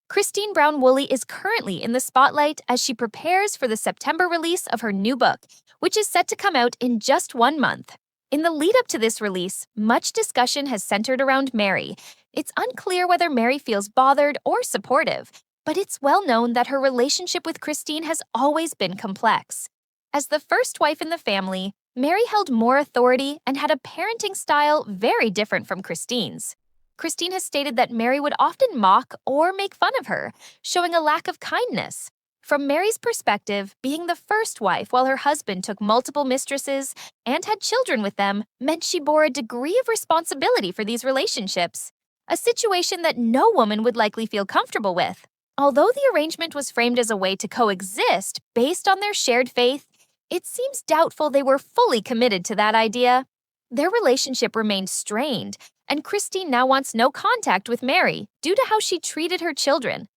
Christine Brown Woolley is currently in the spotlight as she prepares for the September release of her new book, which is set to come out in just 1 month. In the lead up to this release, much discussion has centered around Meri. It's unclear whether Meri feels bothered or supportive, but it's well known that her relationship with Christine has always been complex. As the first wife in the family, Meri held more authority and had a parenting style very different from Christine's. Christine has stated that Meri would often mock or make fun of her, showing a lack of kindness. From Meri's perspective, being the first wife while her husband took multiple mistresses and had children with them meant she bore a degree of responsibility for these relationships, a situation that no woman would likely feel comfortable with. Although the arrangement was framed as a way to coexist based on their shared faith, it seems doubtful they were fully committed to that idea. Their relationship remained strained, and Christine now wants no contact with Meri due to how she treated her children.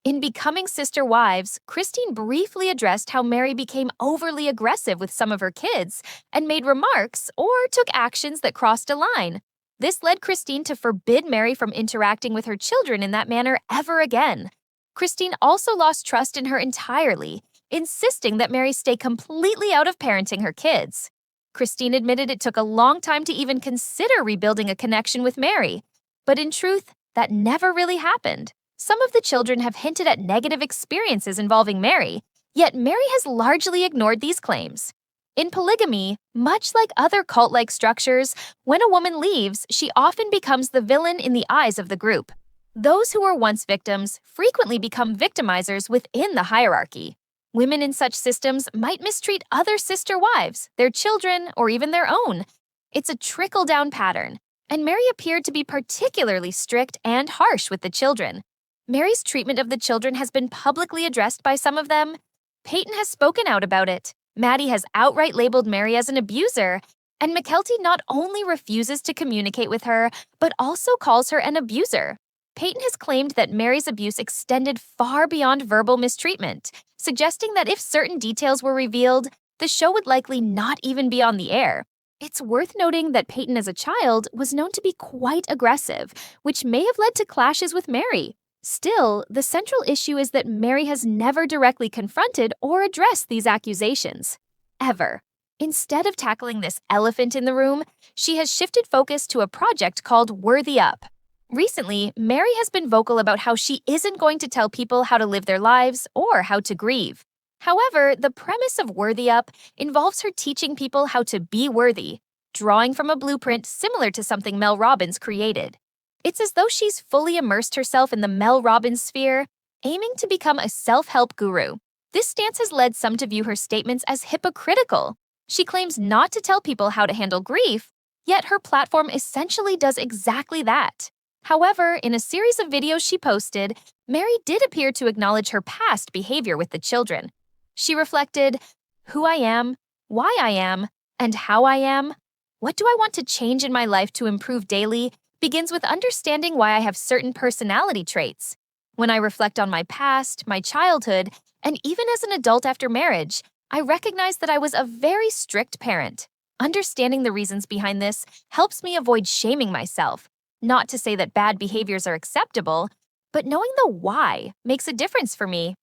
In Becoming Sister Wives, Christine briefly addressed how Meri became overly aggressive with some of her kids and made remarks or took actions that crossed a line. This led Christine to forbid Meri from interacting with her children in that manner ever again. Christine also lost trust in her entirely, insisting that Meri stay completely out of parenting her kids. Christine admitted it took a long time to even consider rebuilding a connection with Meri, but in truth, that never really happened. Some of the children have hinted at negative experiences involving Meri, yet Meri has largely ignored these claims. In polygamy, much like other cult-like structures, when a woman leaves, she often becomes the villain in the eyes of the group. Those who were once victims frequently become victimizers within the hierarchy. Women in such systems might mistreat other sister wives, their children, or even their own. It's a trickle-down pattern, and Meri appeared to be particularly strict and harsh with the children. Meri's treatment of the children has been publicly addressed by some of them. Peyton has spoken out about it. Maddie has outright labeled Meri as an abuser, and McKelty not only refuses to communicate with her, but also calls her an abuser. Peyton has claimed that Meri's abuse extended far beyond verbal mistreatment, suggesting that if certain details were revealed, the show would likely not even be on the air. It's worth noting that Peyton as a child was known to be quite aggressive, which may have led to clashes with Meri. Still, the central issue is that Meri has never directly confronted or addressed these accusations. Ever. Instead of tackling this elephant in the room, she has shifted focus to a project called Worthy Up. Recently, Meri has been vocal about how she isn't going to tell people how to live their lives or how to grieve. However, the premise of Worthy Up involves her teaching people how to be worthy, drawing from a blueprint similar to something Mel Robbins created. It's as though she's fully immersed herself in the Mel Robbins sphere, aiming to become a self-help guru. This stance has led some to view her statements as hypocritical. She claims not to tell people how to handle grief, yet her platform essentially does exactly that. However, in a series of videos she posted, Meri did appear to acknowledge her past behavior with the children. She reflected, "Who I am, why I am, and how I am. What do I want to change in my life to improve daily begins with understanding why I have certain personality traits. When I reflect on my past, my childhood, and even as an adult after marriage, I recognize that I was a very strict parent. Understanding the reasons behind this helps me avoid shaming myself. Not to say that bad behaviors are acceptable, but knowing the why makes a difference for me.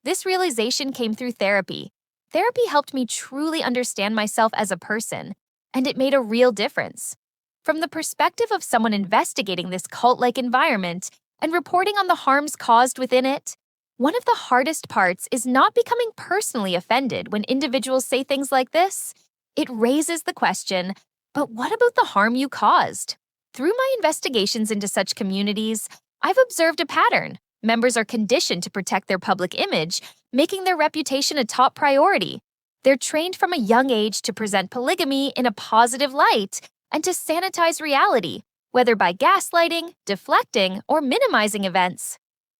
This realization came through therapy. Therapy helped me truly understand myself as a person, and it made a real difference." From the perspective of someone investigating this cult-like environment and reporting on the harms caused within it, one of the hardest parts is not becoming personally offended when individuals say things like this. It raises the question, but what about the harm you caused? Through my investigations into such communities, I've observed a pattern. Members are conditioned to protect their public image, making their reputation a top priority. They're trained from a young age to present polygamy in a positive light and to sanitize reality, whether by gaslighting, deflecting, or minimizing events.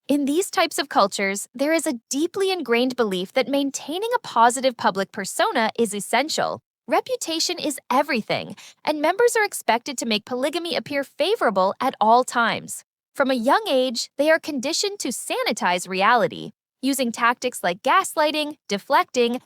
In these types of cultures, there is a deeply ingrained belief that maintaining a positive public persona is essential. Reputation is everything, and members are expected to make polygamy appear favorable at all times. From a young age, they are conditioned to sanitize reality, using tactics like gaslighting, deflecting,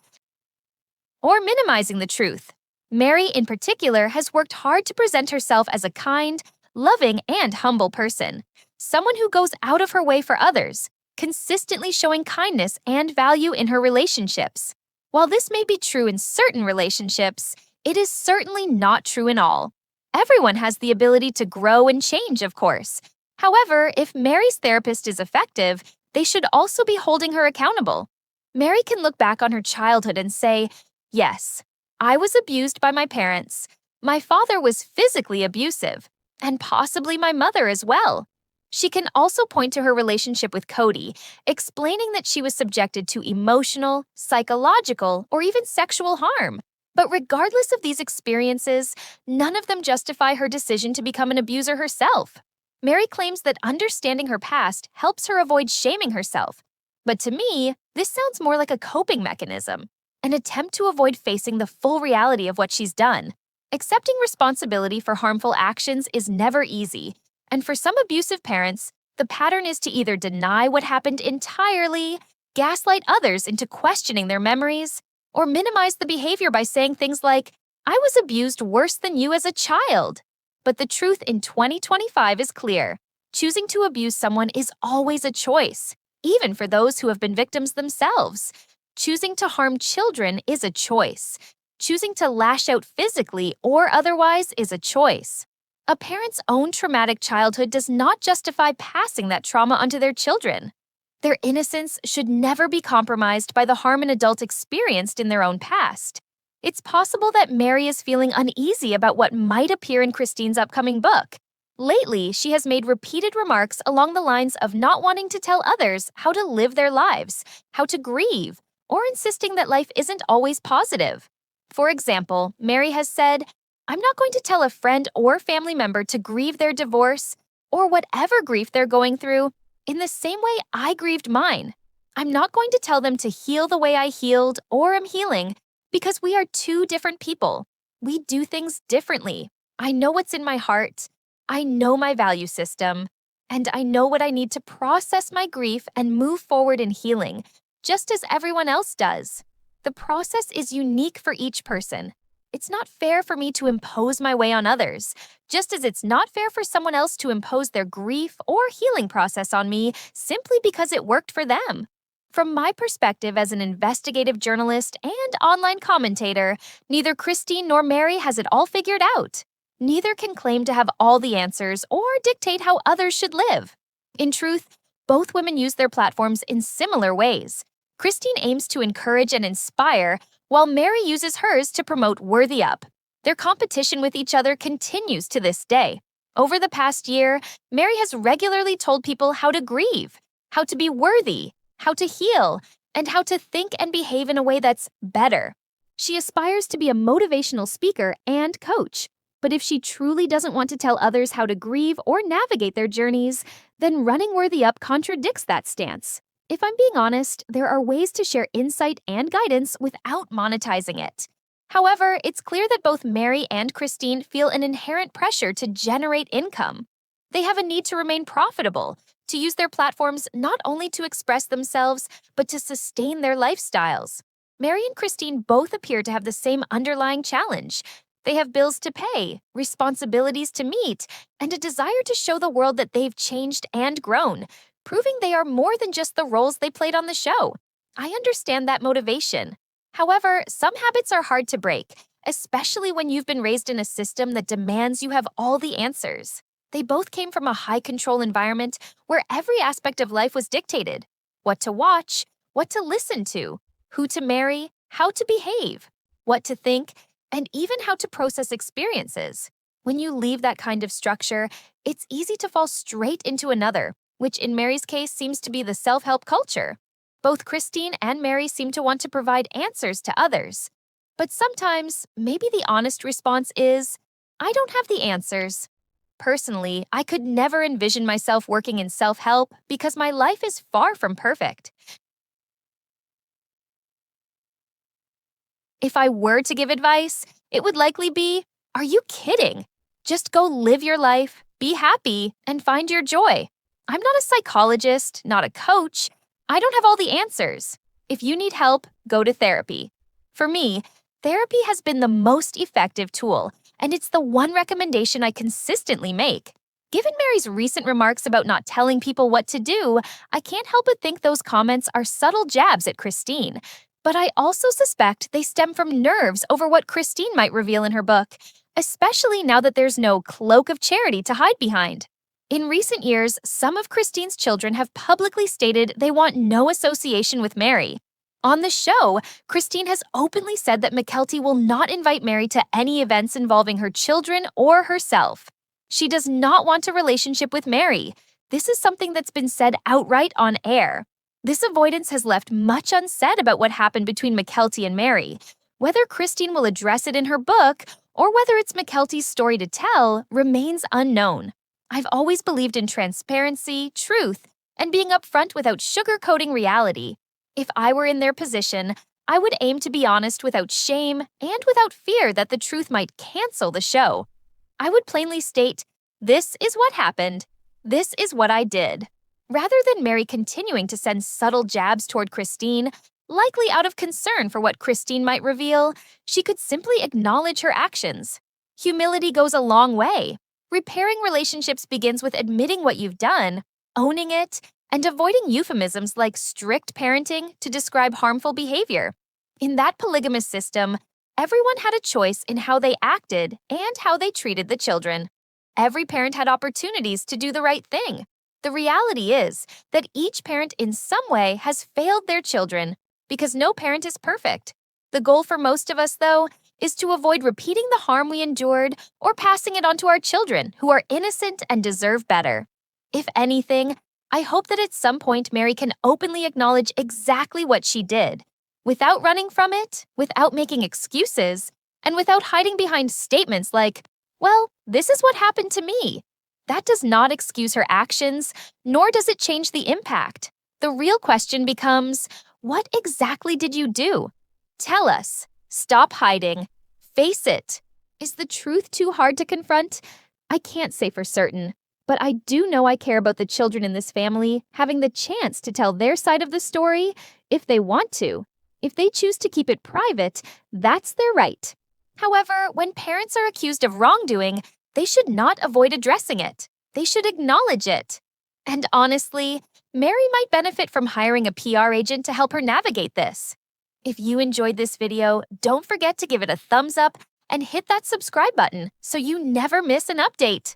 or minimizing the truth. Meri, in particular, has worked hard to present herself as a kind, loving, and humble person, someone who goes out of her way for others. consistently showing kindness and value in her relationships. While this may be true in certain relationships, it is certainly not true in all. Everyone has the ability to grow and change, of course. However, if Meri's therapist is effective, they should also be holding her accountable. Meri can look back on her childhood and say, yes, I was abused by my parents. My father was physically abusive, and possibly my mother as well. She can also point to her relationship with Cody, explaining that she was subjected to emotional, psychological, or even sexual harm. But regardless of these experiences, none of them justify her decision to become an abuser herself. Meri claims that understanding her past helps her avoid shaming herself. But to me, this sounds more like a coping mechanism, an attempt to avoid facing the full reality of what she's done. Accepting responsibility for harmful actions is never easy, and for some abusive parents, the pattern is to either deny what happened entirely, gaslight others into questioning their memories, or minimize the behavior by saying things like, I was abused worse than you as a child. But the truth in 2025 is clear. Choosing to abuse someone is always a choice, even for those who have been victims themselves. Choosing to harm children is a choice. Choosing to lash out physically or otherwise is a choice. A parent's own traumatic childhood does not justify passing that trauma onto their children. Their innocence should never be compromised by the harm an adult experienced in their own past. It's possible that Meri is feeling uneasy about what might appear in Christine's upcoming book. Lately, she has made repeated remarks along the lines of not wanting to tell others how to live their lives, how to grieve, or insisting that life isn't always positive. For example, Meri has said, I'm not going to tell a friend or family member to grieve their divorce or whatever grief they're going through in the same way I grieved mine. I'm not going to tell them to heal the way I healed or am healing because we are two different people. We do things differently. I know what's in my heart. I know my value system. And I know what I need to process my grief and move forward in healing, just as everyone else does. The process is unique for each person. It's not fair for me to impose my way on others, just as it's not fair for someone else to impose their grief or healing process on me simply because it worked for them. From my perspective as an investigative journalist and online commentator, neither Christine nor Meri has it all figured out. Neither can claim to have all the answers or dictate how others should live. In truth, both women use their platforms in similar ways. Christine aims to encourage and inspire, while Meri uses hers to promote Worthy Up. Their competition with each other continues to this day. Over the past year, Meri has regularly told people how to grieve, how to be worthy, how to heal, and how to think and behave in a way that's better. She aspires to be a motivational speaker and coach. But if she truly doesn't want to tell others how to grieve or navigate their journeys, then running Worthy Up contradicts that stance. If I'm being honest, there are ways to share insight and guidance without monetizing it. However, it's clear that both Meri and Christine feel an inherent pressure to generate income. They have a need to remain profitable, to use their platforms not only to express themselves, but to sustain their lifestyles. Meri and Christine both appear to have the same underlying challenge. They have bills to pay, responsibilities to meet, and a desire to show the world that they've changed and grown, proving they are more than just the roles they played on the show. I understand that motivation. However, some habits are hard to break, especially when you've been raised in a system that demands you have all the answers. They both came from a high-control environment where every aspect of life was dictated. What to watch, what to listen to, who to marry, how to behave, what to think, and even how to process experiences. When you leave that kind of structure, it's easy to fall straight into another, which in Meri's case seems to be the self-help culture. Both Christine and Meri seem to want to provide answers to others. But sometimes, maybe the honest response is, I don't have the answers. Personally, I could never envision myself working in self-help because my life is far from perfect. If I were to give advice, it would likely be, are you kidding? Just go live your life, be happy, and find your joy. I'm not a psychologist, not a coach. I don't have all the answers. If you need help, go to therapy. For me, therapy has been the most effective tool, and it's the one recommendation I consistently make. Given Meri's recent remarks about not telling people what to do, I can't help but think those comments are subtle jabs at Christine. But I also suspect they stem from nerves over what Christine might reveal in her book, especially now that there's no cloak of charity to hide behind. In recent years, some of Christine's children have publicly stated they want no association with Meri. On the show, Christine has openly said that McKelty will not invite Meri to any events involving her children or herself. She does not want a relationship with Meri. This is something that's been said outright on air. This avoidance has left much unsaid about what happened between McKelty and Meri. Whether Christine will address it in her book or whether it's McKelty's story to tell remains unknown. I've always believed in transparency, truth, and being upfront without sugarcoating reality. If I were in their position, I would aim to be honest without shame and without fear that the truth might cancel the show. I would plainly state, this is what happened, this is what I did. Rather than Meri continuing to send subtle jabs toward Christine, likely out of concern for what Christine might reveal, she could simply acknowledge her actions. Humility goes a long way. Repairing relationships begins with admitting what you've done, owning it, and avoiding euphemisms like strict parenting to describe harmful behavior. In that polygamous system, everyone had a choice in how they acted and how they treated the children. Every parent had opportunities to do the right thing. The reality is that each parent in some way has failed their children because no parent is perfect. The goal for most of us, though, is to avoid repeating the harm we endured or passing it on to our children who are innocent and deserve better. If anything, I hope that at some point Meri can openly acknowledge exactly what she did, without running from it, without making excuses, and without hiding behind statements like, well, this is what happened to me. That does not excuse her actions, nor does it change the impact. The real question becomes, what exactly did you do? Tell us. Stop hiding. Face it. Is the truth too hard to confront? I can't say for certain, but I do know I care about the children in this family having the chance to tell their side of the story if they want to. If they choose to keep it private, that's their right. However, when parents are accused of wrongdoing, they should not avoid addressing it. They should acknowledge it. And honestly, Meri might benefit from hiring a PR agent to help her navigate this. If you enjoyed this video, don't forget to give it a thumbs up and hit that subscribe button so you never miss an update.